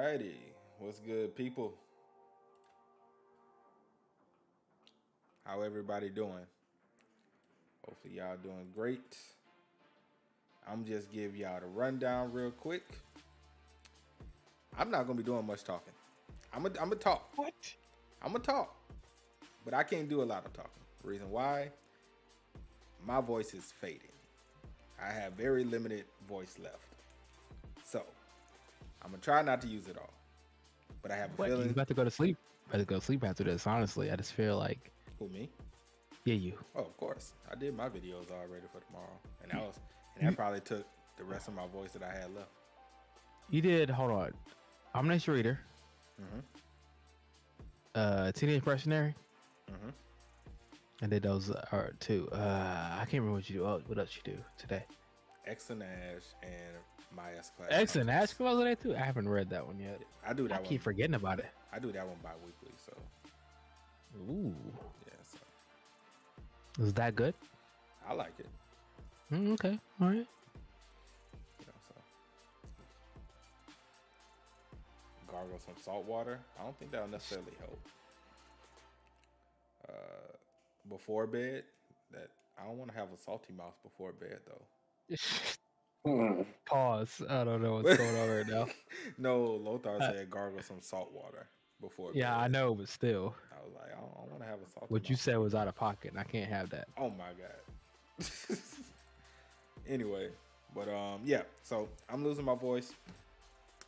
Alrighty, what's good, people? How everybody doing? Hopefully y'all doing great. I'm just give y'all the rundown real quick. I'm not gonna be doing much talking. I'm gonna talk. What? I'm gonna talk, but I can't do a lot of talking. The reason why? My voice is fading. I have very limited voice left, so I'm gonna try not to use it all. But I have a feeling. You about to go to sleep? About to go to sleep after this? Honestly, I just feel like. Who, me? Yeah, you. Oh, of course. I did my videos already for tomorrow, and that probably took the rest of my voice that I had left. You did. Hold on. Omnis Reader. Teenage Impressionary. And then those are two. I can't remember what you do. What else you do today? X and Ash and my S class. X and Ash was that too? I haven't read that one yet. I do that one. I keep forgetting about it. I do that one bi-weekly, so. Ooh. Yeah, so. Is that good? I like it. Okay. All right. You know, so. Gargle some salt water. I don't think that'll necessarily help. Before bed, that I don't want to have a salty mouth before bed though. Pause. I don't know what's going on right now. No, Lothar said gargle some salt water before bed. Yeah, I know, but still. I was like, I don't want to have a salty What mouth. you said was out of pocket, and I can't have that. Oh my god. Anyway, but yeah. So I'm losing my voice.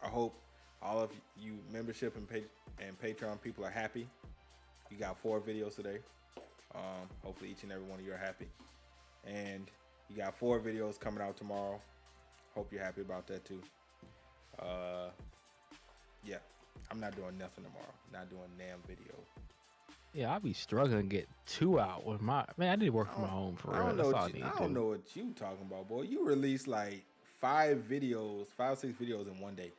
I hope all of you membership and Patreon people are happy. You got 4 videos today. Hopefully each and every one of you are happy. And you got 4 videos coming out tomorrow. Hope you're happy about that too. Yeah, I'm not doing nothing tomorrow. Not doing damn video. Yeah, I'll be struggling to get 2 out with my man. I need to work from home for real. I don't know what you talking about, boy. You released like 5, 6 videos in one day.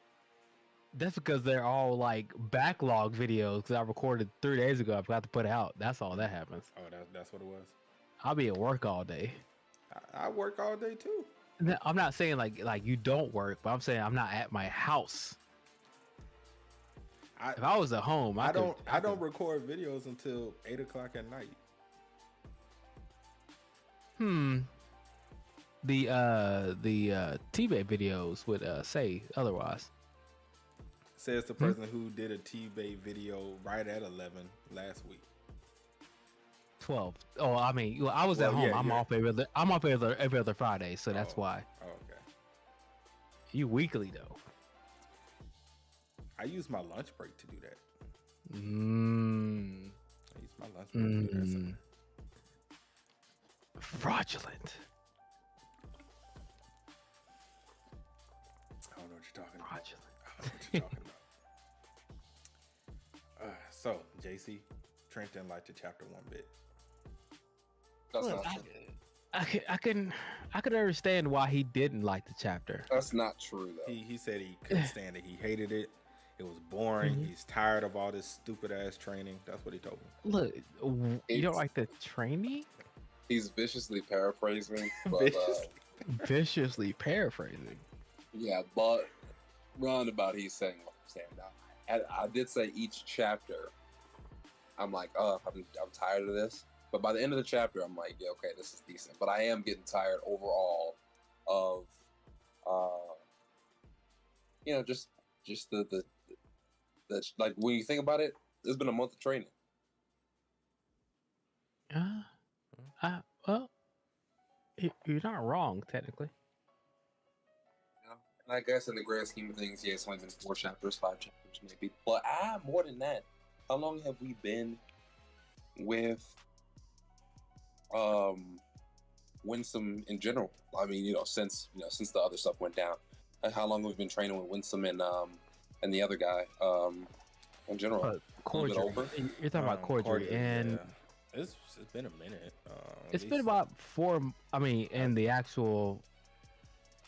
That's because they're all like backlog videos because I recorded 3 days ago. I forgot to put it out. That's all that happens. Oh, that's what it was. I'll be at work all day. I work all day too. I'm not saying like you don't work, but I'm saying I'm not at my house. If I was at home, I don't record videos until 8 o'clock at night. The T-Bay videos would say otherwise. Says the person who did a T-Bay video right at 11 last week. 12. Oh, I mean, I was at home. I'm off every other Friday, so that's why. Oh, okay. You weekly though. I use my lunch break to do that. I use my lunch break to do that. So. Fraudulent. I don't know what you're talking about. Fraudulent. I don't know what you're talking about. So, JC, Trent didn't like the chapter 1 bit. That's not true. I could understand why he didn't like the chapter. That's not true though. He said he couldn't stand it. He hated it. It was boring. He's tired of all this stupid ass training. That's what he told me. Look, you don't like the training? He's viciously paraphrasing. But, Viciously paraphrasing. Yeah, but roundabout he's saying what I'm saying now. And I did say each chapter, I'm like, oh, I'm tired of this. But by the end of the chapter, I'm like, yeah, okay, this is decent. But I am getting tired overall of, just the like when you think about it, there's been a month of training. Well, you're not wrong technically. And I guess in the grand scheme of things, yeah, it's only been 4 chapters, 5 chapters maybe. But more than that, how long have we been with Winsome in general? I mean, since the other stuff went down. How long have we been training with Winsome and the other guy in general? Cordial. You're talking about Cordial, and yeah. It's been a minute. It's been about 4. I mean, and the actual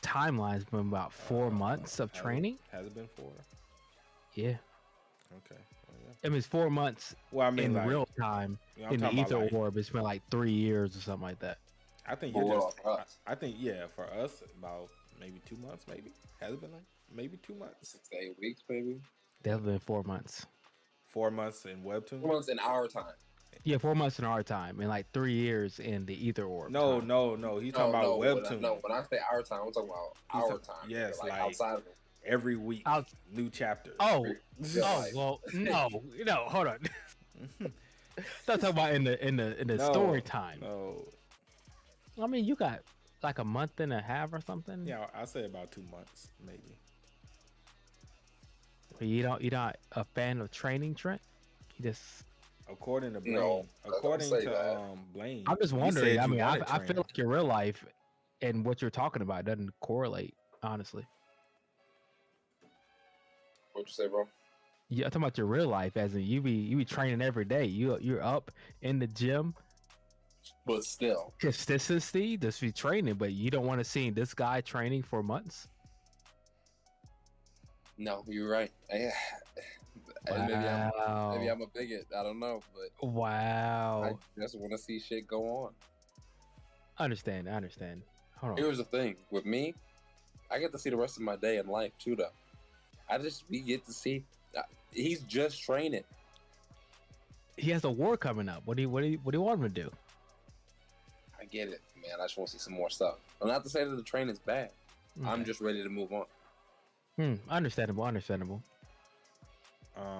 timeline's been about 4 months of training. Has it been 4? Yeah. Okay. Well, yeah. I mean, it's 4 months. Well, I mean, in real time. In the ether orb, it's been like 3 years or something like that. I think you're just. I think for us about maybe 2 months. Maybe has it been like maybe 2 months? 6 to 8 weeks, maybe. Definitely 4 months. 4 months in webtoon. 4 months in our time. Yeah, 4 months in our time, and like 3 years in the Ether Orb. No, time. no. He's talking about webtoon. When I say our time, I'm talking about our time. Yes, like like outside of it. every week, new chapters. Oh, Like- well, no, hold on. Not talking about in the No, story time. No. I mean, you got like a month and a half or something. Yeah, I say about 2 months, maybe. You're not a fan of training, Trent? You just According to Blaine, No, Blaine, I'm just you wondering. said I you mean, wanted I feel training. like your real life and what you're talking about doesn't correlate, honestly. What'd you say, bro? Yeah, I'm talking about your real life, as in you be training every day. You're up in the gym. But still, Consistency, just be training, but you don't want to see this guy training for months. no, you're right. And maybe I'm a bigot. I don't know, but Wow. I just want to see shit go on. I understand. Hold on. Here's the thing with me, I get to see the rest of my day in life too, though. We get to see. He's just training. He has a war coming up. What do you want him to do? I get it, man. I just want to see some more stuff. I'm not to say that the training's bad. Okay. I'm just ready to move on. Understandable.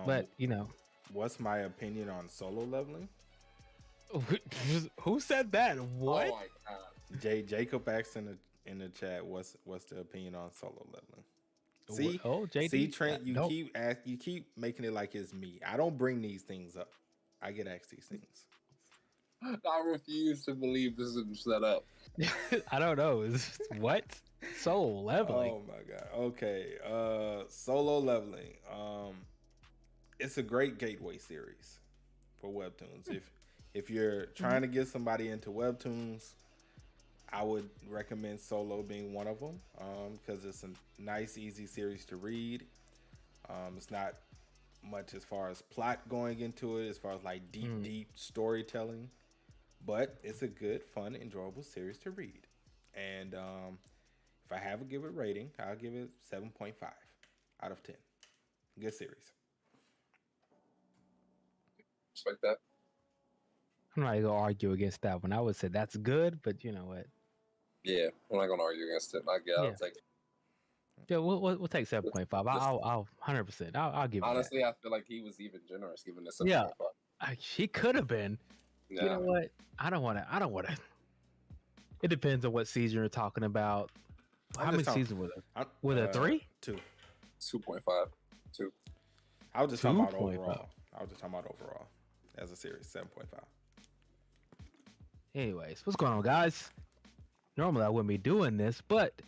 But what's my opinion on solo leveling? who said that? What? Oh my god. Jacob asked in the chat, what's the opinion on solo leveling? See, JD, see, Trent, you keep making it like it's me. I don't bring these things up. I get asked these things. I refuse to believe this is set up. I don't know. What? Solo leveling? Oh my god. Okay. Solo leveling. It's a great gateway series for webtoons. If you're trying to get somebody into webtoons, I would recommend Solo being one of them, because it's a nice, easy series to read. It's not much as far as plot going into it, as far as like deep storytelling, but it's a good, fun, enjoyable series to read. And if I have to give it a rating, I'll give it 7.5 out of 10. Good series. Respect that. I'm not gonna argue against that one. I would say that's good, but you know what? Yeah, I'm not gonna argue against it. I'll take it. Yeah, we'll take 7.5. I'll 100%. I'll give it. Honestly, I feel like he was even generous giving this 7.5. Yeah, he could have been. Yeah. You know what? I don't want to. It depends on what season you're talking about. How many seasons was it? Was it 3? 2. 2.5. 2. I was just talking about overall. As a series, 7.5. Anyways, what's going on, guys? Normally I wouldn't be doing this, but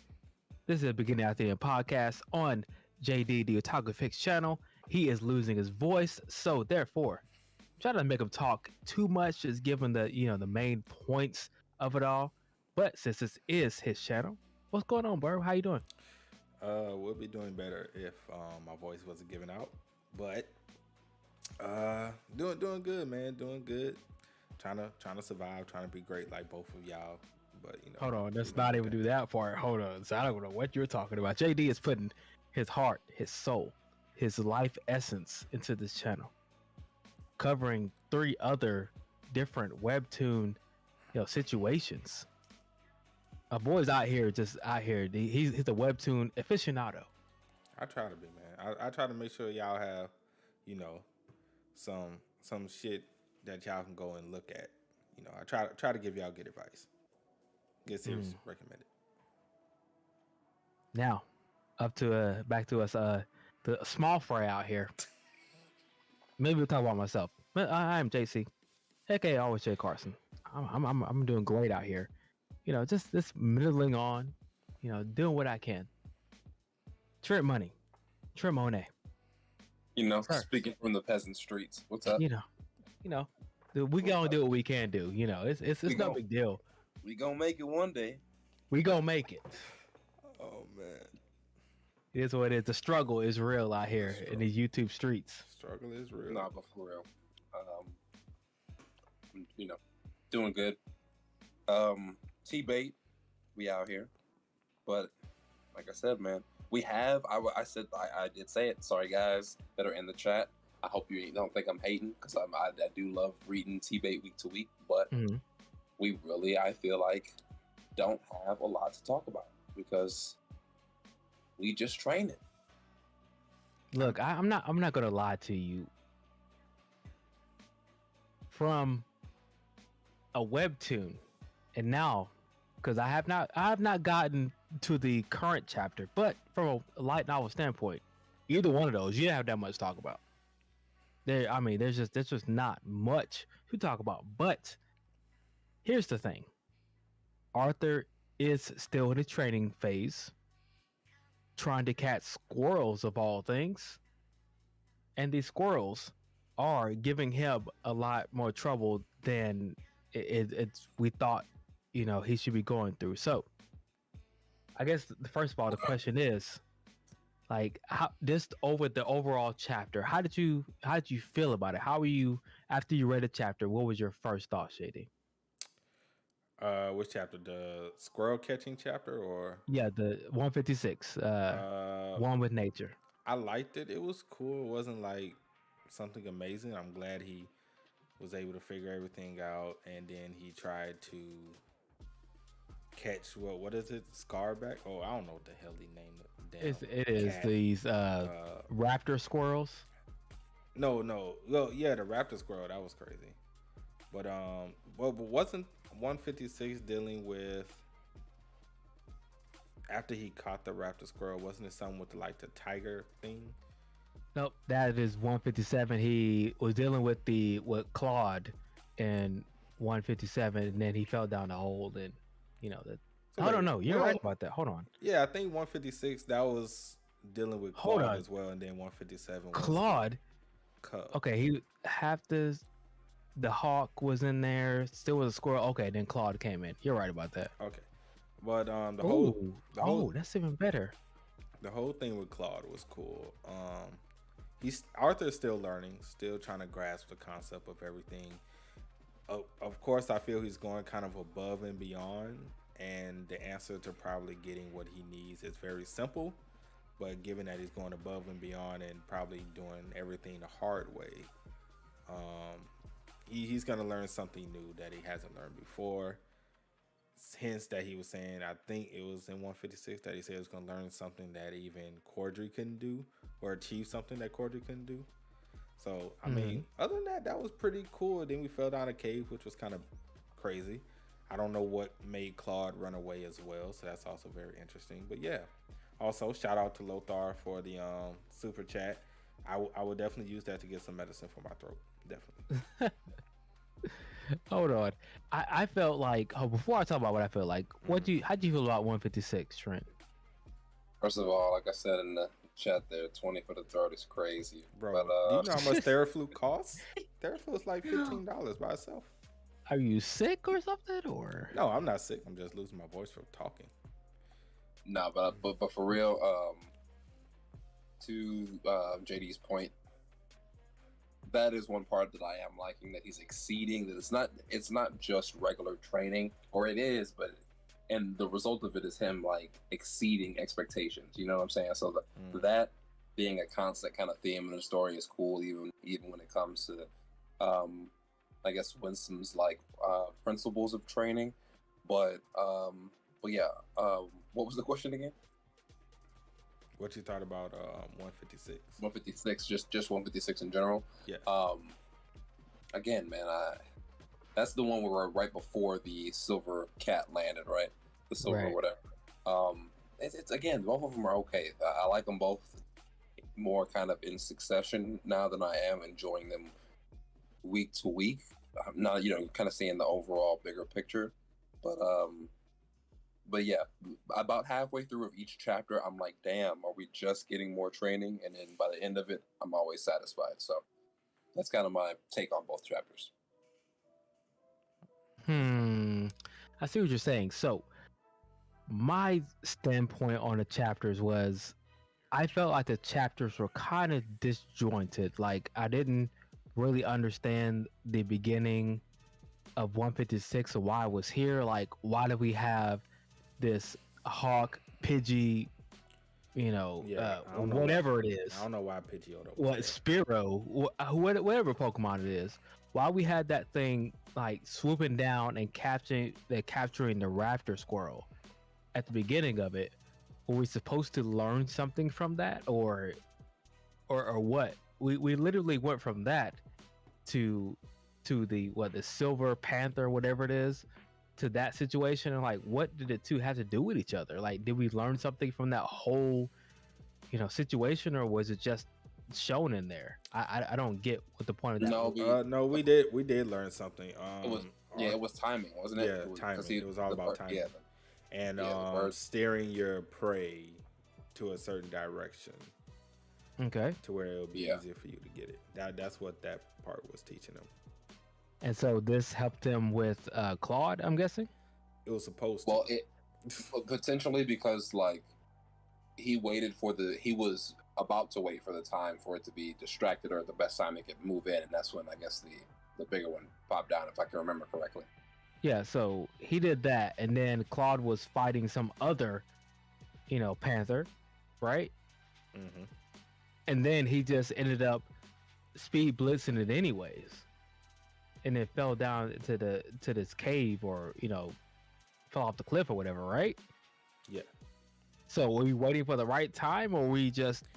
this is the beginning after the end podcast on JD TheOtakuFix channel. He is losing his voice, so therefore, try to make him talk too much, just giving the main points of it all. But since this is his channel, what's going on, bro? How you doing? We'll be doing better if my voice wasn't giving out, but doing good, man. Doing good. Trying to survive. Trying to be great like both of y'all. But hold on, let's not even do that part. Hold on, so I don't know what you're talking about. JD is putting his heart, his soul, his life essence into this channel, covering 3 other different webtoon, situations. A boy's out here, just out here. He's a webtoon aficionado. I try to be, man. I try to make sure y'all have, some shit that y'all can go and look at. I try to give y'all good advice. Good series recommended. Now, back to us, the small fry out here. Maybe we'll talk about myself. But I am JC, aka always Jay Carson. I'm doing great out here. Just this middling on, doing what I can. Trent Money, Trent Monet. Speaking from the peasant streets. What's up? We gonna do what we can do. It's no big deal. We gonna make it one day. We gonna make it. Oh man, it is what it is. The struggle is real out here in these YouTube streets. Struggle is real. Nah, but for real. Doing good. T-bait, we out here, but like I said, man, we have. I did say it. Sorry, guys that are in the chat. I hope you don't think I'm hating because I do love reading T-Bait week to week, but Mhm. we really, I feel like, don't have a lot to talk about because we just train it. Look, I'm not gonna lie to you. From a webtoon, and now, because I have not gotten to the current chapter, but from a light novel standpoint, either one of those, you didn't have that much to talk about. I mean, there's just not much to talk about. But here's the thing: Arthur is still in the training phase, trying to catch squirrels of all things, and these squirrels are giving him a lot more trouble than it's we thought, he should be going through. So, I guess first of all, the question is, like, how just over the overall chapter, how did you feel about it? How were you after you read the chapter? What was your first thought, Shady? Which chapter? The squirrel catching chapter, or Yeah, the 156, uh, one with nature. I liked it. It was cool. It wasn't like something amazing. I'm glad he was able to figure everything out, and then he tried to catch what is it? Scarback? Oh, I don't know what the hell he named it. It is Cat. these raptor squirrels. No. Well, yeah, the raptor squirrel. That was crazy. But but wasn't 156 dealing with after he caught the raptor squirrel? Wasn't it something with like the tiger thing? Nope, that is 157. He was dealing with Claude in 157, and then he fell down the hole. And that. So I don't know. You're right about that. Hold on. Yeah, I think 156 that was dealing with Hold Claude on. as well, and then 157 was Claude. Cub. Okay, he half the hawk was in there. Still was a squirrel. Okay, then Claude came in. You're right about that. Okay, but the Ooh, whole that's even better. the whole thing with Claude was cool. Arthur's still learning, still trying to grasp the concept of everything. Of course, I feel he's going kind of above and beyond, and the answer to probably getting what he needs is very simple. But given that he's going above and beyond and probably doing everything the hard way, he's going to learn something new that he hasn't learned before. Hence that he was saying, I think it was in 156 that he said he was going to learn something that even Cordry couldn't do, or achieve something that Cordry couldn't do. So, I mean, other than that, that was pretty cool. Then we fell down a cave, which was kind of crazy. I don't know what made Claude run away as well, so that's also very interesting. But yeah, also shout out to Lothar for the super chat. I would definitely use that to get some medicine for my throat. Definitely. Hold on. I felt like before I talk about what I feel like, how do you feel about 156, Trent? First of all, like I said in the chat there, 20 for the throat is crazy. Bro, but, do you know how much Theraflu costs? Theraflu is like $15 by itself. Are you sick or something, or? No, I'm not sick. I'm just losing my voice from talking. No, but for real, to JD's point, that is one part that I am liking, that he's exceeding. That it's not just regular training, or it is, but and the result of it is him like exceeding expectations. You know what I'm saying? So that being a constant kind of theme in the story is cool, even when it comes to, I guess Winston's like principles of training. But yeah, what was the question again? What you thought about 156? 156, just 156 in general. Yeah. Again, man, that's the one where we're right before the silver cat landed, right? The silver whatever. It's again, both of them are okay. I like them both more kind of in succession now than I am enjoying them week to week. Now, kind of seeing the overall bigger picture, but yeah, about halfway through of each chapter, I'm like, damn, are we just getting more training? And then by the end of it, I'm always satisfied. So that's kind of my take on both chapters. I see what you're saying. So my standpoint on the chapters was, I felt like the chapters were kind of disjointed. Like I didn't really understand the beginning of 156 or why I was here. Like, why do we have this hawk Pidgey I don't know whatever it is. I don't know why Pidgeotto was What there. Spearow, whatever Pokemon it is, why we had that thing like swooping down and capturing the raptor squirrel at the beginning of it. Were we supposed to learn something from that, or what? We literally went from that to the Silver Panther, whatever it is, to that situation, and like, what did the two have to do with each other? Like, did we learn something from that whole situation, or was it just shown in there? I don't get what the point of that. No, we did learn something. It was timing, wasn't it? Yeah, timing. It was all about timing. Yeah, and steering your prey to a certain direction. Okay. To where it'll be easier for you to get it. That's what that part was teaching him. And so this helped him with Claude, I'm guessing? It was supposed to. Well, it potentially, because like he was about to wait for the time for it to be distracted, or the best time it could move in, and that's when I guess the bigger one popped down, if I can remember correctly. Yeah, so he did that, and then Claude was fighting some other, panther, right? Mm-hmm. And then he just ended up speed blitzing it anyways, and it fell down to this cave, or fell off the cliff or whatever, right? Yeah. So were we waiting for the right time, or were we just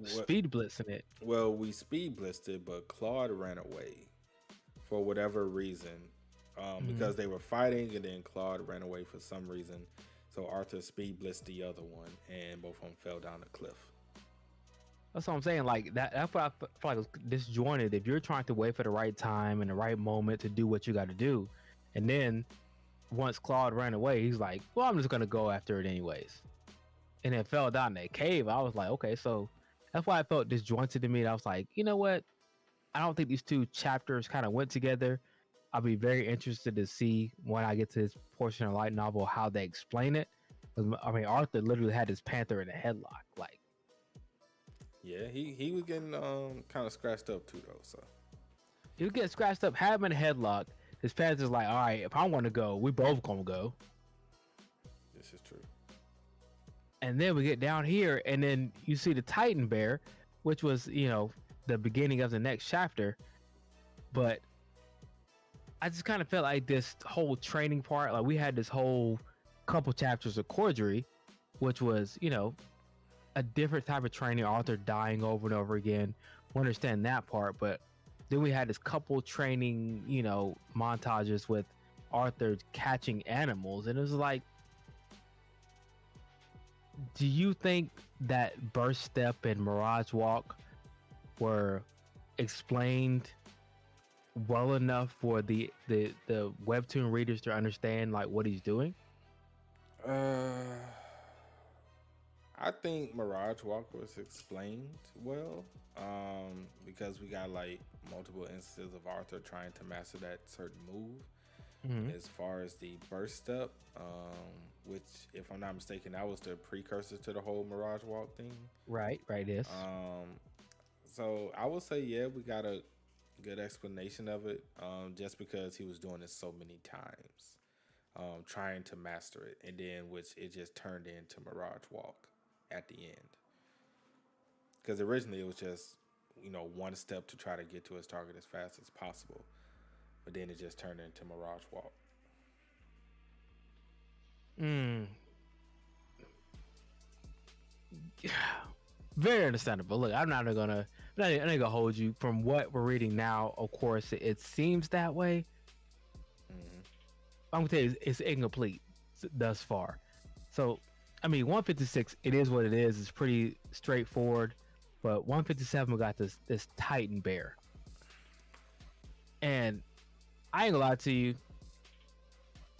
speed blitzing it? Well, we speed blitzed it, but Claude ran away for whatever reason, because they were fighting, and then Claude ran away for some reason. So Arthur speed blitzed the other one, and both of them fell down the cliff. That's what I'm saying. Like that's what I feel like was disjointed. If you're trying to wait for the right time and the right moment to do what you got to do, and then once Claude ran away, he's like, "Well, I'm just gonna go after it anyways," and it fell down that cave. I was like, "Okay," so that's why I felt disjointed to me. And I was like, you know what? I don't think these two chapters kind of went together. I'll be very interested to see when I get to this portion of the light novel how they explain it. I mean, Arthur literally had his panther in a headlock, like. Yeah, he was getting kind of scratched up too, though. So he was getting scratched up, had him in a headlock. His panther's like, all right, if I want to go, we both gonna go. This is true. And then we get down here, and then you see the Titan Bear, which was the beginning of the next chapter. But I just kind of felt like this whole training part, like we had this whole couple chapters of Cordery, which was a different type of training, Arthur dying over and over again. We understand that part, but then we had this couple training, montages with Arthur catching animals, and it was like, do you think that Burst Step and Mirage Walk were explained well enough for the webtoon readers to understand like what he's doing? I think Mirage Walk was explained well, because we got like multiple instances of Arthur trying to master that certain move. Mm-hmm. As far as the Burst Step, which, if I'm not mistaken, that was the precursor to the whole Mirage Walk thing. Right, yes. So I would say, yeah, we got a good explanation of it, just because he was doing it so many times, trying to master it, and then which it just turned into Mirage Walk at the end. Because originally it was just, one step to try to get to his target as fast as possible. But then it just turned into Mirage Walk. Very understandable. Look, I'm not gonna hold you. From what we're reading now, of course, it seems that way. Mm-hmm. I'm gonna tell you, it's incomplete thus far. So, I mean, 156, it is what it is. It's pretty straightforward. But 157, we got this Titan Bear. And I ain't gonna lie to you,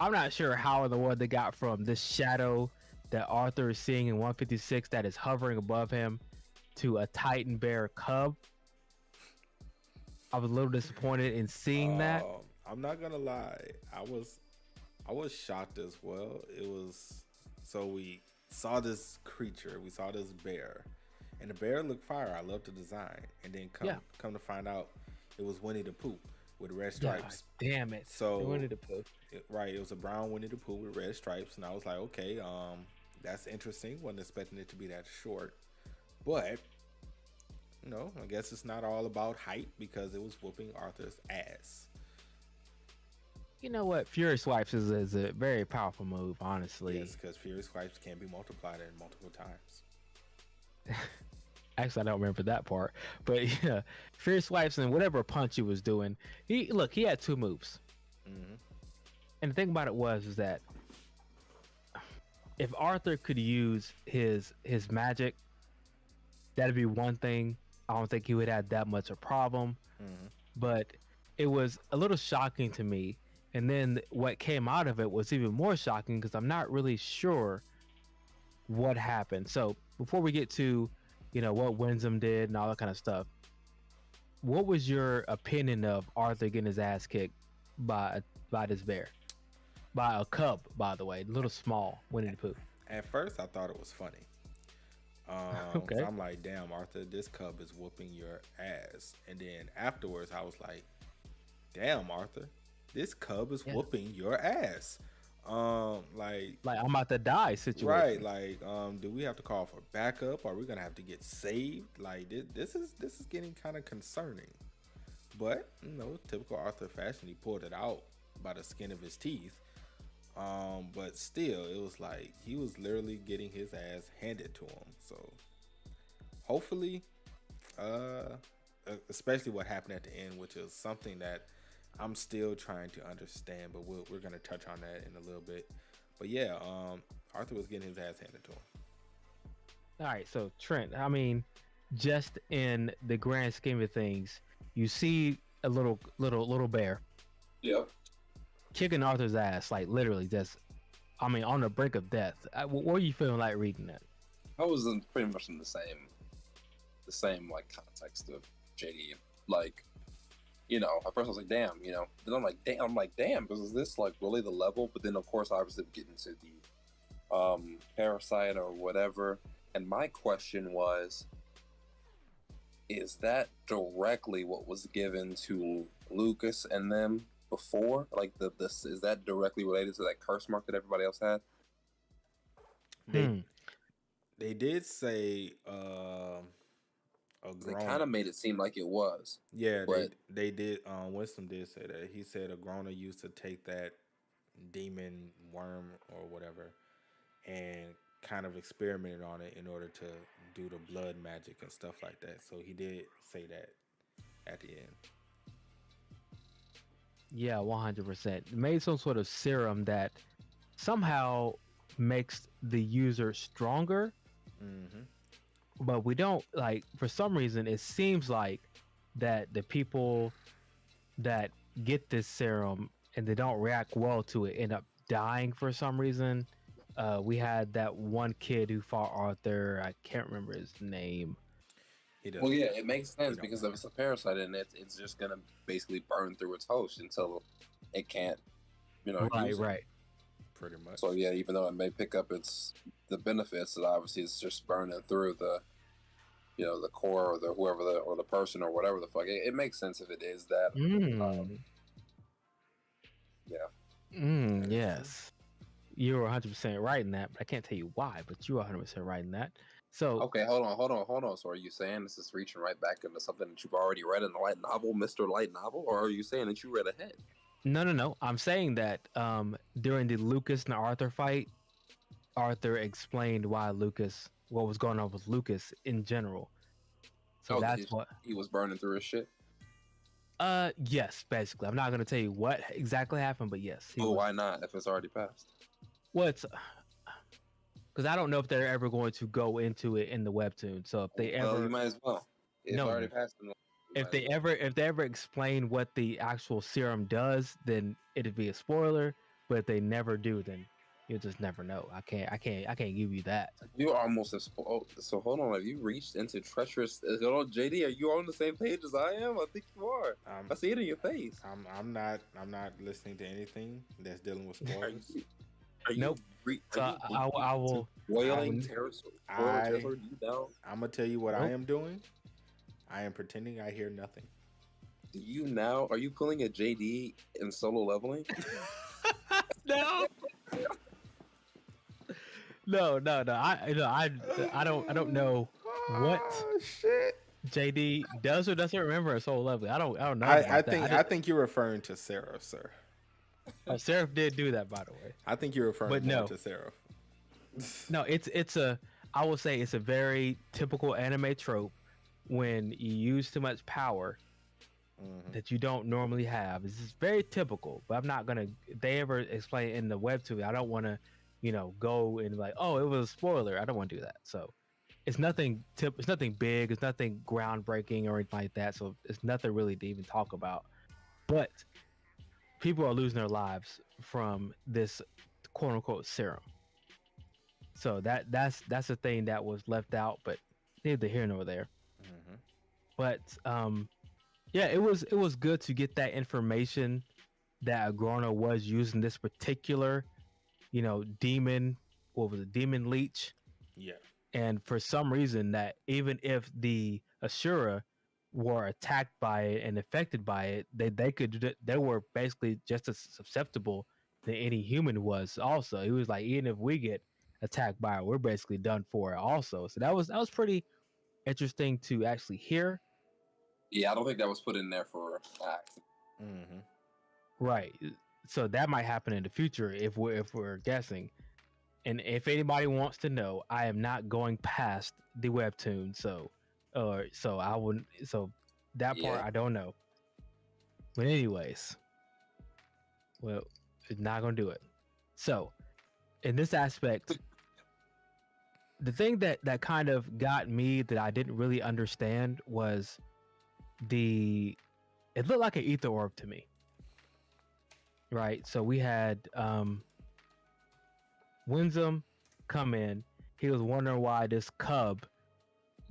I'm not sure how in the world they got from this shadow that Arthur is seeing in 156 that is hovering above him to a Titan Bear cub. I was a little disappointed in seeing that. I'm not gonna lie, I was shocked as well. It was, so we saw this creature, we saw this bear, and the bear looked fire. I love the design, and then come to find out it was Winnie the Pooh with red stripes. God, damn it! So Winnie the Pooh. Right, it was a brown Winnie the Pooh with red stripes, and I was like, okay, that's interesting. Wasn't expecting it to be that short, but I guess it's not all about height because it was whooping Arthur's ass. You know what? Fury Swipes is a very powerful move, honestly. Yes, because Fury Swipes can be multiplied in multiple times. Actually, I don't remember that part. But yeah, Fury Swipes and whatever punch he was doing, he had two moves. Mm-hmm. And the thing about it was that if Arthur could use his magic, that'd be one thing. I don't think he would have that much a problem. Mm-hmm. But it was a little shocking to me. And then what came out of it was even more shocking because I'm not really sure what happened. So before we get to, what Winsome did and all that kind of stuff, what was your opinion of Arthur getting his ass kicked by this bear? By a cub, by the way, a little small, Winnie the Pooh. At first, I thought it was funny. Okay. So I'm like, damn, Arthur, this cub is whooping your ass. And then afterwards, I was like, damn, Arthur, this cub is whooping your ass. Like I'm about to die situation. Right. Like, do we have to call for backup? Are we gonna have to get saved? Like, this is getting kind of concerning. But typical Arthur fashion, he pulled it out by the skin of his teeth. But still, it was like he was literally getting his ass handed to him. So hopefully, especially what happened at the end, which is something that I'm still trying to understand, but we're gonna touch on that in a little bit. But yeah, Arthur was getting his ass handed to him. All right, so Trent, I mean, just in the grand scheme of things, you see a little bear. Yep. Kicking Arthur's ass, like literally just, on the brink of death. What were you feeling like reading that? I was pretty much in the same like context of JD. Like, at first I was like, damn, then I'm like, damn, is this like really the level? But then of course, obviously we get into the parasite or whatever. And my question was, is that directly what was given to Lucas and them before? Like, is that directly related to that curse mark that everybody else had? They did say they kind of made it seem like it was. Yeah, they did. Winston did say that. He said a groaner used to take that demon worm or whatever and kind of experimented on it in order to do the blood magic and stuff like that. So he did say that at the end. Yeah, 100%. Made some sort of serum that somehow makes the user stronger. Mm-hmm. But we don't, for some reason, it seems like that the people that get this serum and they don't react well to it end up dying for some reason. We had that one kid who fought Arthur. I can't remember his name. Well, yeah, it makes sense because if it's a parasite in it, it's just going to basically burn through its host until it can't, Right. Pretty much. So, yeah, even though it may pick up the benefits, it obviously is just burning through the core or the person or whatever the fuck. It makes sense if it is that. Yeah. Yes. You were 100% right in that, but I can't tell you why, but you were 100% right in that. So okay, hold on. So are you saying this is reaching right back into something that you've already read in the light novel, Mr. Light Novel, or are you saying that you read ahead? No. I'm saying that during the Lucas and Arthur fight, Arthur explained what was going on with Lucas in general. So that's what he was burning through his shit. Yes, basically. I'm not gonna tell you what exactly happened, but yes. Why not? If it's already passed. Well, because I don't know if they're ever going to go into it in the webtoon. So if they ever, you might as well. It's already passed. If they ever explain what the actual serum does, then it'd be a spoiler. But if they never do, then you'll just never know. I can't give you that. You almost have spoiled. So hold on. Have you reached into treacherous? Hold on, JD. Are you on the same page as I am? I think you are. I see it in your face. I'm not listening to anything that's dealing with spoilers. Nope. I will. Wailing territory. I'm gonna tell you what I am doing. I am pretending I hear nothing. Are you pulling a JD in solo leveling? No. No, no, no. I don't know what Oh shit! JD does or doesn't remember. It's so lovely. I don't know I about that. think I think you're referring to Sarah, sir. Seraph did do that, by the way. I think you're referring But more no, to Sarah. no. It's a. I will say it's a very typical anime trope when you use too much power that you don't normally have. It's just very typical. But I'm not gonna. If they ever explain it in the webtoon, I don't want to, go and like, oh, it was a spoiler. I don't want to do that. So it's nothing. It's nothing big. It's nothing groundbreaking or anything like that. So it's nothing really to even talk about. But people are losing their lives from this quote unquote serum. So that's a thing that was left out, but neither here nor there. Mm-hmm. But yeah, it was good to get that information that Agrona was using this particular, demon. What was it, demon leech? Yeah. And for some reason, that even if the Ashura were attacked by it and affected by it, they were basically just as susceptible than any human was. Also, it was like even if we get attacked by it, we're basically done for it. Also, so that was pretty interesting to actually hear. Yeah, I don't think that was put in there for accident. Mm-hmm. Right. So that might happen in the future if we're guessing. And if anybody wants to know, I am not going past the webtoon, so I wouldn't. So that part Yeah. I don't know. But anyways, well, it's not gonna do it. So in this aspect, the thing that kind of got me that I didn't really understand was it looked like an ether orb to me. Right. So we had Winsome come in. He was wondering why this cub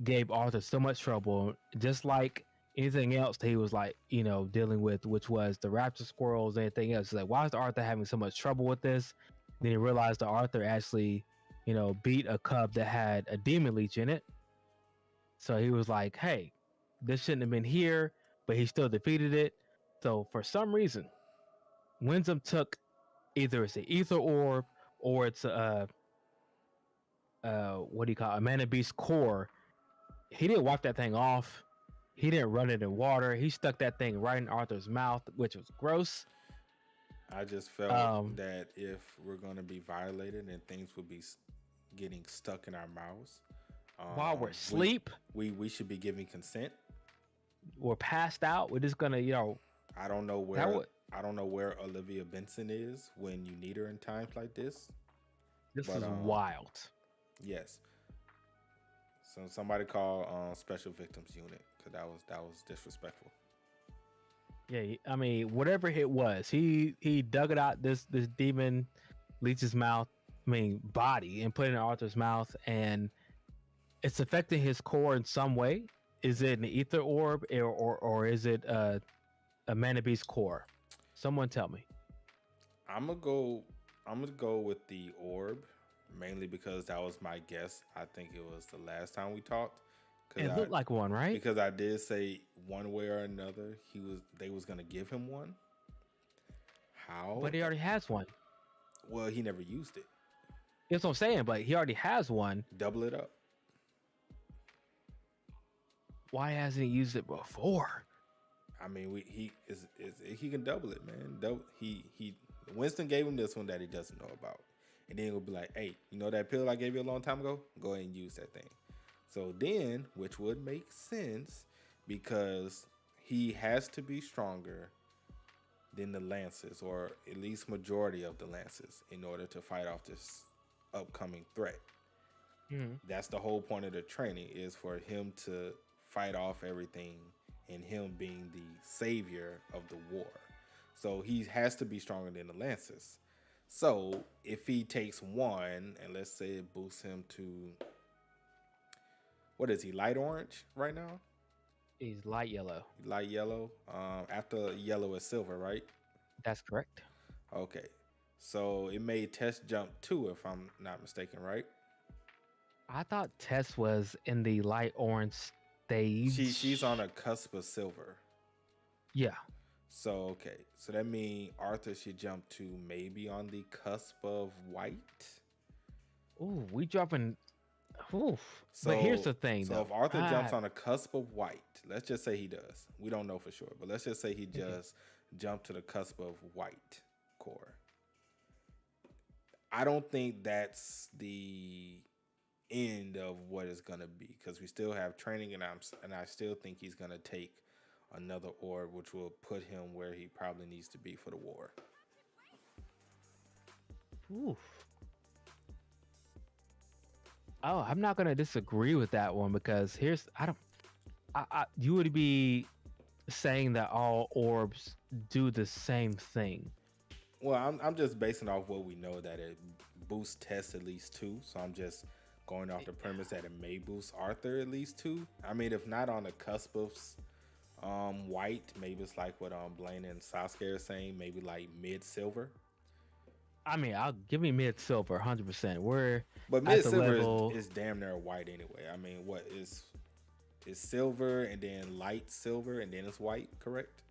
gave Arthur so much trouble, just like anything else that he was like, dealing with, which was the raptor squirrels and anything else. He's like, why is Arthur having so much trouble with this? Then he realized that Arthur actually, beat a cub that had a demon leech in it. So he was like, hey, this shouldn't have been here, but he still defeated it. So for some reason, Winsome took either it's an ether orb or it's what do you call it? A mana beast core. He didn't wipe that thing off. He didn't run it in water. He stuck that thing right in Arthur's mouth, which was gross. I just felt that if we're going to be violated and things would be getting stuck in our mouths while we're asleep, we should be giving consent. We're passed out. We're just gonna, I don't know where Olivia Benson is when you need her in times like this. This is wild. Yes. So somebody call Special Victims Unit because that was disrespectful. Yeah, I mean, whatever it was, he dug it out this demon leech's mouth, body, and put it in Arthur's mouth, and it's affecting his core in some way. Is it an ether orb or is it a mana beast core? Someone tell me. I'm gonna go with the orb, mainly because that was my guess. I think it was the last time we talked. It looked like one, right? Because I did say one way or another they was gonna give him one. How? But he already has one. Well, he never used it. That's what I'm saying, but he already has one. Double it up. Why hasn't he used it before? I mean, he can double it, man. Winston gave him this one that he doesn't know about, and then he'll be like, "Hey, you know that pill I gave you a long time ago? Go ahead and use that thing." So then, which would make sense because he has to be stronger than the Lances, or at least majority of the Lances, in order to fight off this upcoming threat. Mm-hmm. That's the whole point of the training, is for him to fight off everything and him being the savior of the war. So he has to be stronger than the Lances. So if he takes one, and let's say it boosts him to, what is he, light orange right now? He's light yellow. Light yellow. After yellow is silver, right? That's correct. Okay. So it made Tess jump 2, if I'm not mistaken, right? I thought Tess was in the light orange stage. She's on a cusp of silver. Yeah. So, okay. So that means Arthur should jump to maybe on the cusp of white. Ooh, we dropping. Oof. But here's So, the thing, so though. if Arthur jumps on a cusp of white, let's just say he does. We don't know for sure, but let's just say he Okay. just jumped to the cusp of white core. I don't think that's the end of what it's gonna be because we still have training, and I still think he's gonna take another orb, which will put him where he probably needs to be for the war. Oof. Oh, I'm not gonna disagree with that one because here's I don't. You would be saying that all orbs do the same thing. Well, I'm just basing off what we know that it boosts Tess at least two, so I'm just going off the premise that it may boost Arthur at least two. I mean, if not on the cusp of white, maybe it's like what Blaine and Sasuke are saying, maybe like mid silver. I mean, I'll give me mid silver, 100%. We're But at mid the silver level. is damn near white anyway. I mean, what is silver and then light silver and then it's white, correct?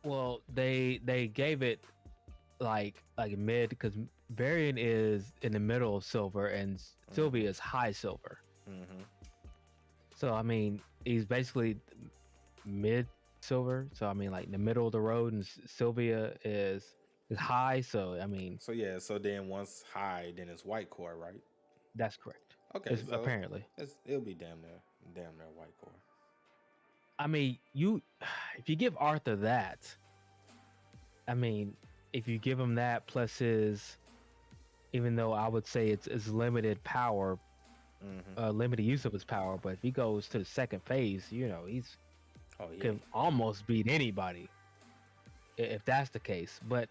Well, they gave it like mid because Varian is in the middle of silver and Sylvie is high silver. Mm-hmm. So I mean, he's basically mid silver. So I mean, like in the middle of the road, and Sylvia is high. So I mean, So yeah, so then once high, then it's white core, right? that's correct. Okay, so Apparently. it'll be damn near white core. I mean, you if you give Arthur that, I mean, if you give him that plus his, even though I would say it's limited power, Mm-hmm. limited use of his power, but if he goes to the second phase, he's Oh yeah. can almost beat anybody if that's the case. But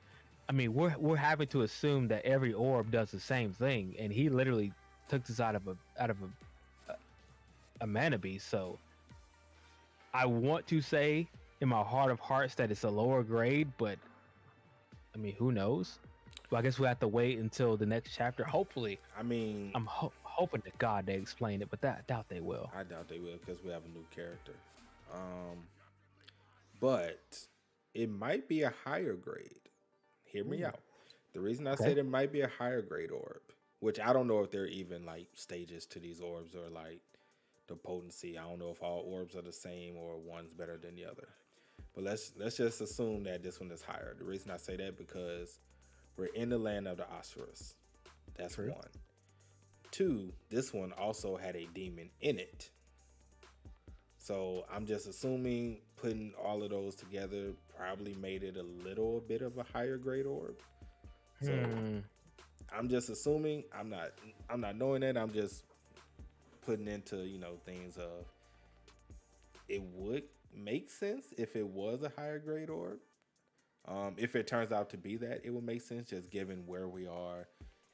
I mean, we're having to assume that every orb does the same thing, and he literally took this out of a mana beast. So I want to say in my heart of hearts that it's a lower grade, but I mean, who knows? Well, I guess we have to wait until the next chapter. Hopefully, I mean, I'm hoping to God they explain it, but I doubt they will. I doubt they will because we have a new character. Um, but it might be a higher grade. Hear me Ooh. out. The reason I Okay. said it might be a higher grade orb, which I don't know if there are even like stages to these orbs or like the potency. I don't know if all orbs are the same or one's better than the other. But let's just assume that this one is higher. The reason I say that because we're in the land of the Asuras. That's True. one. Two, this one also had a demon in it. So I'm just assuming putting all of those together probably made it a little bit of a higher grade orb. So I'm just assuming. I'm not knowing that. I'm just putting into things of it would make sense if it was a higher grade orb. If it turns out to be that, it would make sense just given where we are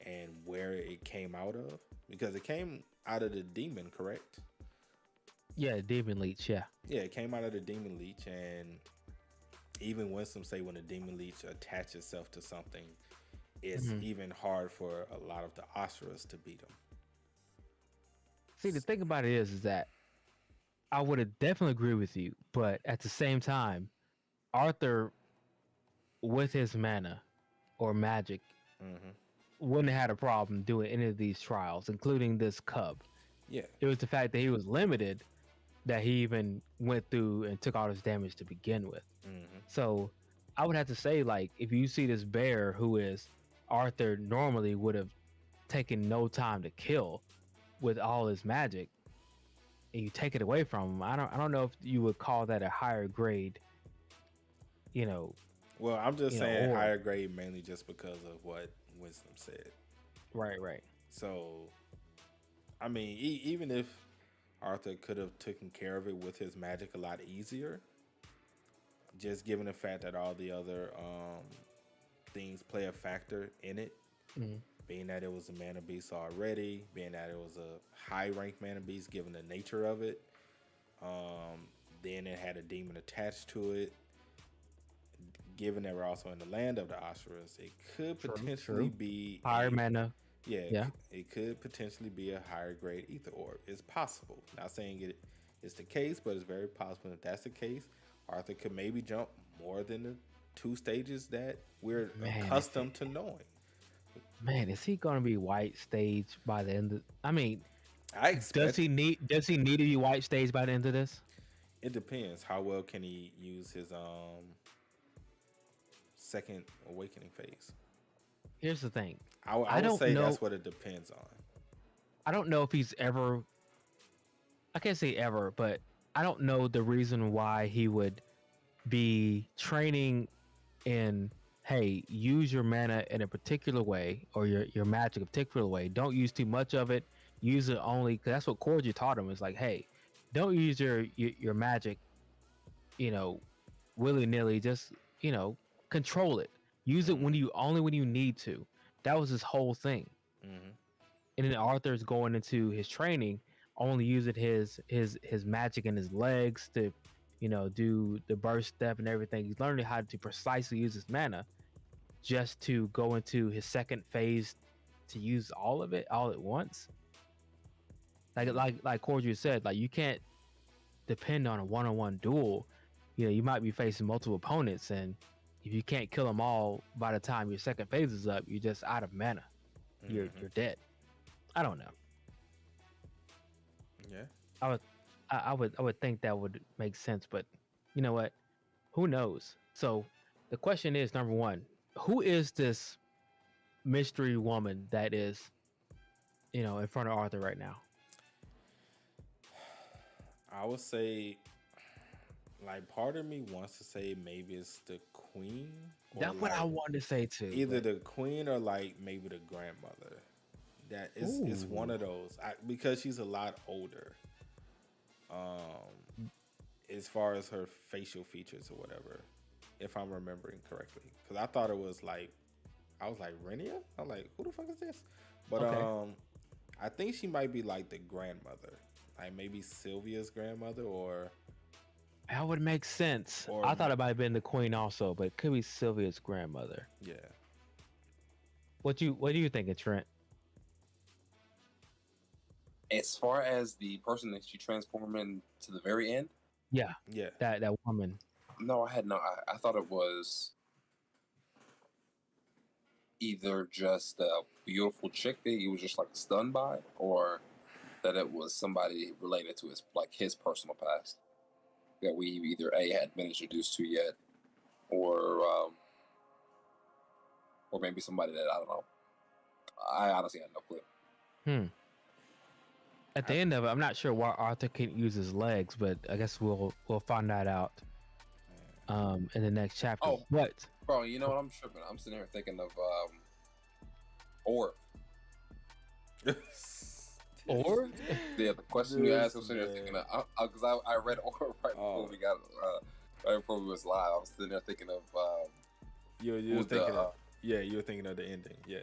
and where it came out of, because it came out of the demon, correct? Yeah, demon leech. Yeah. Yeah, it came out of the demon leech, and even when some say when a demon leech attaches itself to something, it's even hard for a lot of the Asuras to beat them. See, the thing about it is that I would have definitely agree with you, but at the same time, Arthur, with his mana or magic, wouldn't have had a problem doing any of these trials, including this cub. Yeah. It was the fact that he was limited that he even went through and took all this damage to begin with. So I would have to say, like, if you see this bear who is Arthur normally would have taken no time to kill with all his magic, and you take it away from him, I don't know if you would call that a higher grade. Well, I'm just saying orb. higher grade mainly just because of what Wisdom said. Right. So, I mean, even if Arthur could have taken care of it with his magic a lot easier, just given the fact that all the other things play a factor in it, being that it was a mana beast already, being that it was a high ranked mana beast given the nature of it, then it had a demon attached to it. Given that we're also in the land of the Asuras, it could potentially be higher mana. Yeah, it could potentially be a higher grade ether orb. It's possible. Not saying it is the case, but it's very possible. If that's the case, Arthur could maybe jump more than the 2 stages that we're accustomed to knowing. Man, is he gonna be white stage by the end of? I mean, I expect does he need to be white stage by the end of this? it depends. How well can he use his second awakening phase? Here's the thing. I I would don't say know. that's what it depends on. I don't know if he's ever. I can't say ever, but I don't know the reason why he would be training in, hey, use your mana in a particular way, or your magic a particular way. Don't use too much of it. Use it only, because that's what Corgi taught him. Is like, hey, don't use your magic, you know, willy nilly. Just, control it. Use it when you need to. That was his whole thing. Mm-hmm. And then Arthur's going into his training, only using his magic in his legs to, do the burst step and everything. He's learning how to precisely use his mana, just to go into his second phase to use all of it all at once. Like Cordial said, like, you can't depend on a one-on-one duel. You might be facing multiple opponents, and if you can't kill them all by the time your second phase is up, you're just out of mana. You're dead. I don't know. Yeah. I would think that would make sense, but you know what? Who knows? So the question is, number one, who is this mystery woman that is, in front of Arthur right now? I would say, like, part of me wants to say maybe it's the queen. That's what I wanted to say too. Either the queen or like maybe the grandmother. That is, it's one of those. Because she's a lot older. As far as her facial features or whatever, if I'm remembering correctly, because I thought it was like, I was like, Renia. I'm like, who the fuck is this? But Okay. I think she might be like the grandmother, like maybe Sylvia's grandmother, or That would make sense. Or- I thought it might have been the queen also, but it could be Sylvia's grandmother. yeah. What do you think, Trent? As far as the person that she transformed into the very end, Yeah, Yeah. that woman. no, I thought it was either just a beautiful chick that he was just like stunned by, or that it was somebody related to his personal past that we either had been introduced to yet, or maybe somebody that I don't know. I honestly had no clue. At the end of it, I'm not sure why Arthur can't use his legs, but I guess we'll find that out in the next chapter. Oh. What? Bro, you know what? I'm tripping. I'm sitting here thinking of Orb. Or Yeah, the question you asked, I'm sitting here thinking of, because I read Orb right before we got right before we was live. I was sitting there thinking of you were who's thinking the, of, yeah, you were thinking of the ending. Yeah.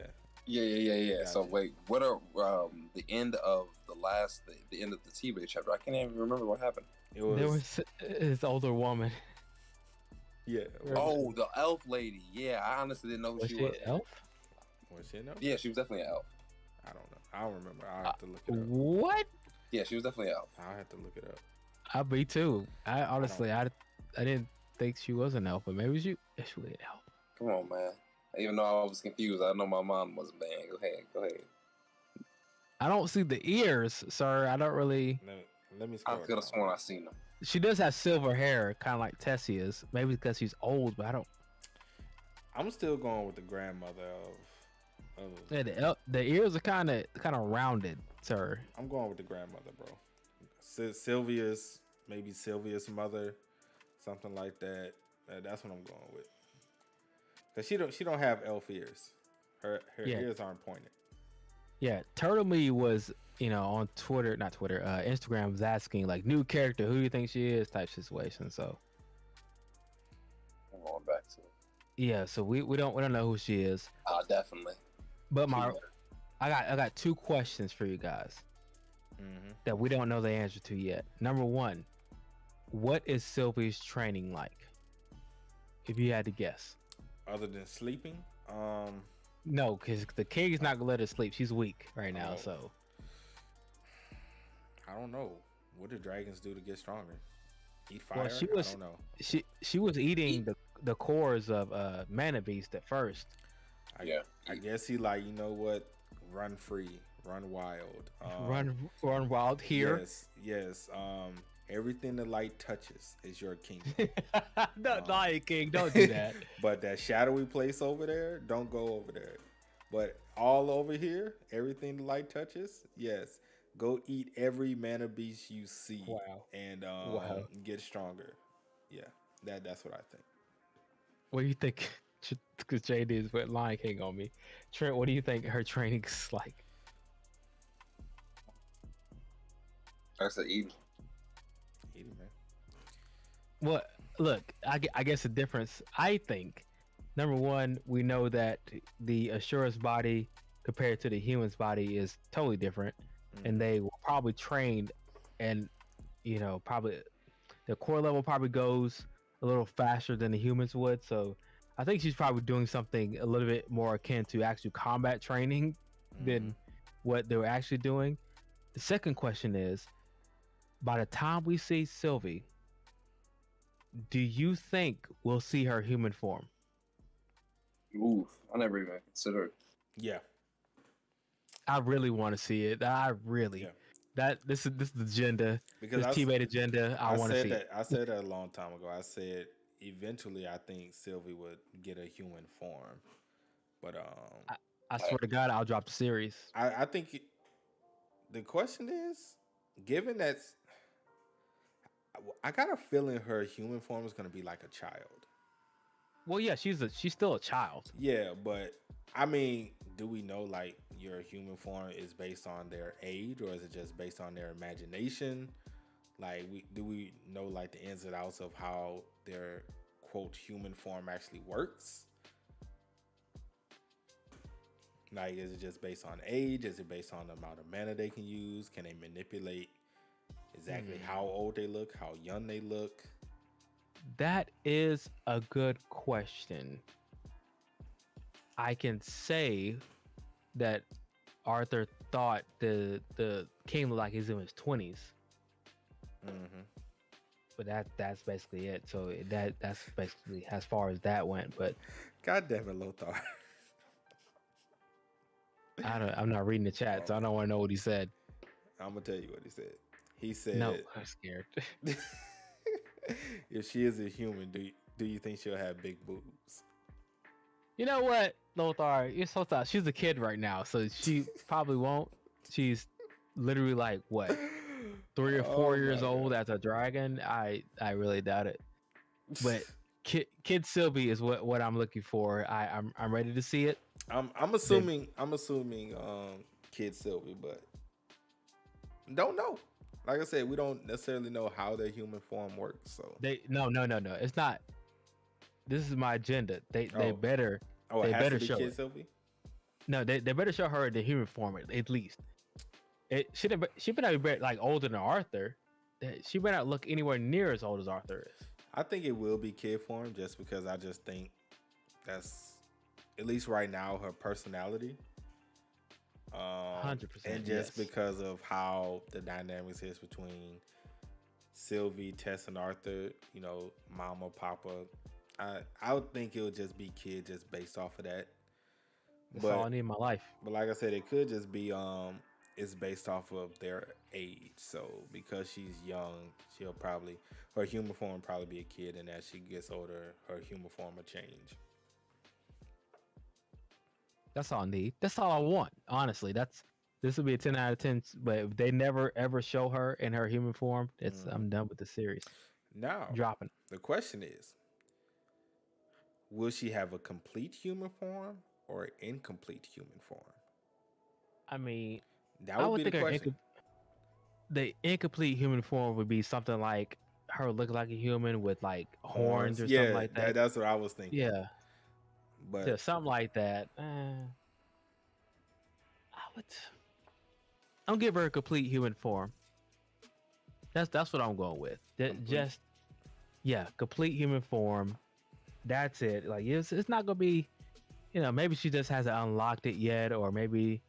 Yeah. Gotcha. So wait, what are the end of the end of the T-Bay chapter? I can't even remember what happened. It was, there was this older woman. yeah. Oh, the elf lady. Yeah, I honestly didn't know who Was she she was. an elf? Was she no? Yeah, she was definitely an elf. I don't know. I don't remember. I'll have to look it up. What? Yeah, she was definitely an elf. I'll have to look it up. I be too. I honestly, I didn't think she was an elf, but maybe she actually an elf. Come on, man. Even though I was confused, I know my mom wasn't bad. Go ahead. I don't see the ears, sir. I don't really. Let me I scroll could have down. sworn I seen them. She does have silver hair, kind of like Tessie is. Maybe because she's old, but I don't. I'm still going with the grandmother of Yeah, the ears are kind of rounded, sir. I'm going with the grandmother, bro. Maybe Sylvia's mother, something like that. That's what I'm going with. Cause she don't have elf ears. Her ears aren't pointed. Yeah, Turtle Me was, on Instagram was asking like new character, who do you think she is, type situation. So I'm going back to it. yeah, so we don't know who she is. Definitely. But I got two questions for you guys that we don't know the answer to yet. Number one, what is Sylvie's training like? If you had to guess. Other than sleeping, No, because the king is not gonna let her sleep. She's weak right now, Oh. so I don't know. What do dragons do to get stronger? Eat fire? Well, I don't know. she was eating the cores of Mana Beast at first. I guess he like, you know what? Run free, run wild. Run wild here. Yes. Everything the light touches is your kingdom. No, Lion King, don't do that. But that shadowy place over there, don't go over there. But all over here, everything the light touches, yes. Go eat every mana beast you see. Wow. And get stronger. Yeah, that's what I think. What do you think? Because JD is with Lion King on me. Trent, what do you think her training's like? I said eating. Eating, man. Well, look, I guess the difference, I think, number one, we know that the Asura's body compared to the human's body is totally different. And they were probably trained, and, you know, probably the core level probably goes a little faster than the humans would. So I think she's probably doing something a little bit more akin to actual combat training than what they were actually doing. The second question is, by the time we see Sylvie, do you think we'll see her human form? Oof, I never even considered. Yeah. I really want to see it. This is the agenda. Because this teammate agenda. I want to see it. I said that a long time ago. I said eventually I think Sylvie would get a human form. But I swear to God, I'll drop the series. I think the question is, given that I got a feeling her human form is going to be like a child. Well, yeah, she's still a child. Yeah, but I mean, do we know like your human form is based on their age, or is it just based on their imagination? Like, do we know like the ins and outs of how their quote human form actually works? Like, is it just based on age? Is it based on the amount of mana they can use? Can they manipulate exactly how old they look, how young they look? That is a good question. I can say that Arthur thought the king looked like he's in his 20s. But that's basically it. So that's basically as far as that went. But God damn it, Lothar. I'm not reading the chat, so I don't want to know what he said. I'm gonna tell you what he said. He said, "No, I'm scared." If she is a human, do you think she'll have big boobs? You know what, Lothar? You're so tough. She's a kid right now, so she probably won't. She's literally like what, 3 or 4 years old as a dragon. I really doubt it. But kid Sylvie is what I'm looking for. I'm ready to see it. I'm assuming kid Sylvie, but don't know. Like I said, we don't necessarily know how their human form works. So no. It's not. This is my agenda. They better. Oh, they it has better to be show kid it. Sylvie? No, they better show her the human form at least. She better be like older than Arthur. She better not look anywhere near as old as Arthur is. I think it will be kid form, just because I just think that's, at least right now, her personality. 100%. And just because of how the dynamics is between Sylvie, Tess, and Arthur, you know, Mama, Papa, I would think it would just be kid, just based off of that. That's all I need in my life. But like I said, it could just be it's based off of their age. So because she's young, her human form will probably be a kid, and as she gets older, her human form will change. That's all I need. That's all I want. Honestly, this will be a 10 out of 10. But if they never ever show her in her human form, I'm done with the series. Now, dropping. The question is, will she have a complete human form or incomplete human form? I mean, that would be the question. The incomplete human form would be something like her looking like a human with like horns or something like that. That's what I was thinking. Yeah. But yeah, something like that. I'll give her a complete human form. That's what I'm going with. Complete human form. That's it. Like it's not gonna be, maybe she just hasn't unlocked it yet, or maybe,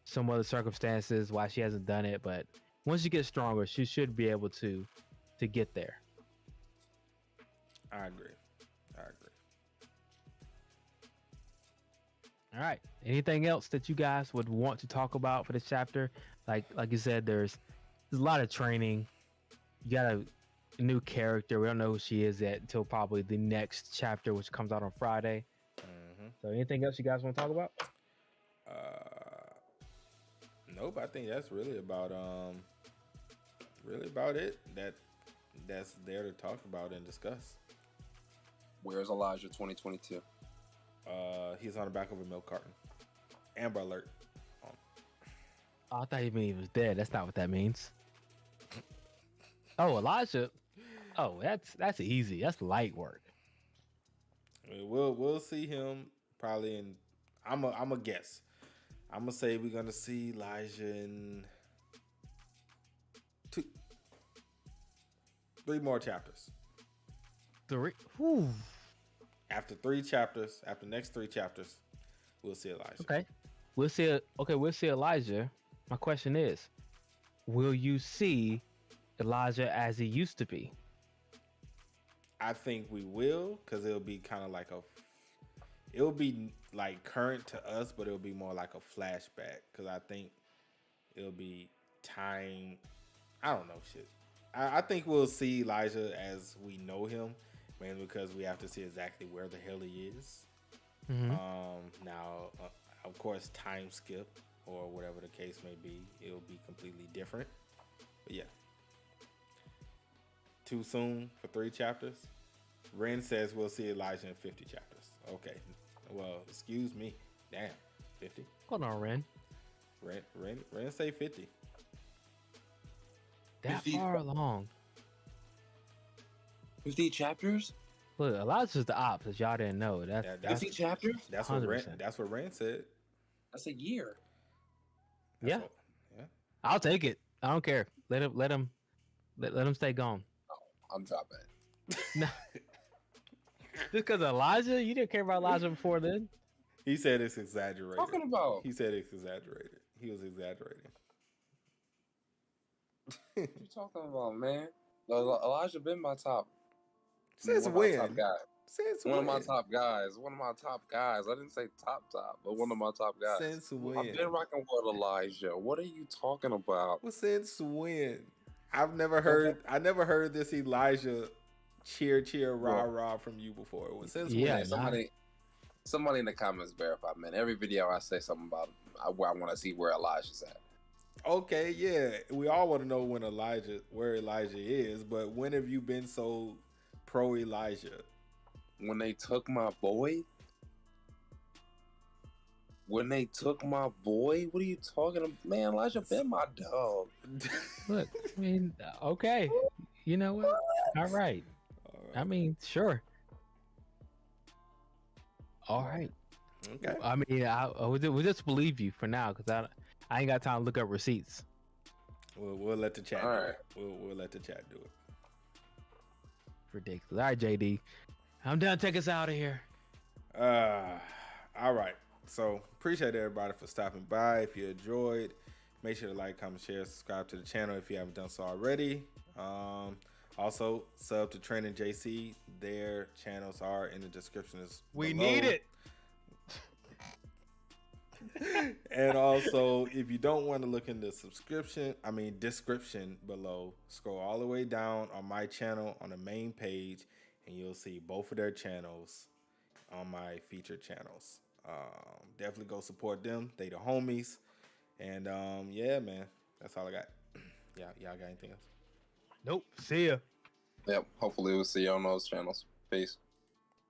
some other circumstances why she hasn't done it. But once she gets stronger, she should be able to get there. I agree. All right. Anything else that you guys would want to talk about for this chapter? Like you said, there's a lot of training. You got a new character. We don't know who she is yet until probably the next chapter, which comes out on Friday. Mm-hmm. So anything else you guys want to talk about? Nope. I think that's really about it. That's there to talk about and discuss. Where's Elijah 2022? He's on the back of a milk carton. Amber alert. Oh, I thought you mean he was dead. That's not what that means. Oh, Elijah. Oh, that's easy. That's light work. We'll see him probably in. I'm a guess. I'm gonna say we're gonna see Elijah in 3 more chapters. 3. Whew. After 3 chapters, after the next 3 chapters, we'll see Elijah. Okay. We'll see Elijah. My question is, will you see Elijah as he used to be? I think we will, because it'll be kind of like it'll be like current to us, but it'll be more like a flashback, because I think it'll be time. I don't know shit. I think we'll see Elijah as we know him, mainly because we have to see exactly where the hell he is. Mm-hmm. Now, of course, time skip or whatever the case may be, it'll be completely different. But yeah. Too soon for 3 chapters? Ren says we'll see Elijah in 50 chapters. Okay. Well, excuse me. Damn. 50? Hold on, Ren. Ren say 50. That 50? far along. 50 chapters? Look, Elijah's the ops, as y'all didn't know. That's 50 chapters? That's 100%. what Ren said. That's a year. Yeah. I'll take it. I don't care. Let him stay gone. I'm dropping it. No. Just because Elijah, you didn't care about Elijah before then. He said it's exaggerated. Talking about? He said it's exaggerated. He was exaggerating. What you talking about, man? Elijah been my top. Since one of my when? top guys. Since One when? of my top guys. One of my top guys. I didn't say top, but one of my top guys. Since when? I've been rocking with Elijah. What are you talking about? Well, since when? I've never heard this Elijah cheer, rah from you before. Since Yeah, when? Somebody in the comments verify, man. Every video I say something about where I want to see where Elijah's at. Okay, yeah. We all want to know where Elijah is, but when have you been so pro Elijah? When they took my boy? What are you talking about? Man, Elijah been my dog. Look, I mean, okay. You know what? All right. I mean, sure. All right. Okay. I mean, we'll just believe you for now, because I ain't got time to look up receipts. We'll let the chat do it. We'll let the chat do it. Ridiculous. All right, JD. I'm done. Take us out of here. All right. So appreciate everybody for stopping by. If you enjoyed, make sure to like, comment, share, subscribe to the channel if you haven't done so already. Also, sub to Training JC. Their channels are in the description. We below. need it. And also, if you don't want to look in the description below, scroll all the way down on my channel on the main page, and you'll see both of their channels on my featured channels. Definitely go support them. They the homies. And yeah, man, that's all I got. Y'all got anything else? Nope. See ya. Yep. Hopefully we'll see you on those channels. Peace.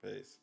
Peace.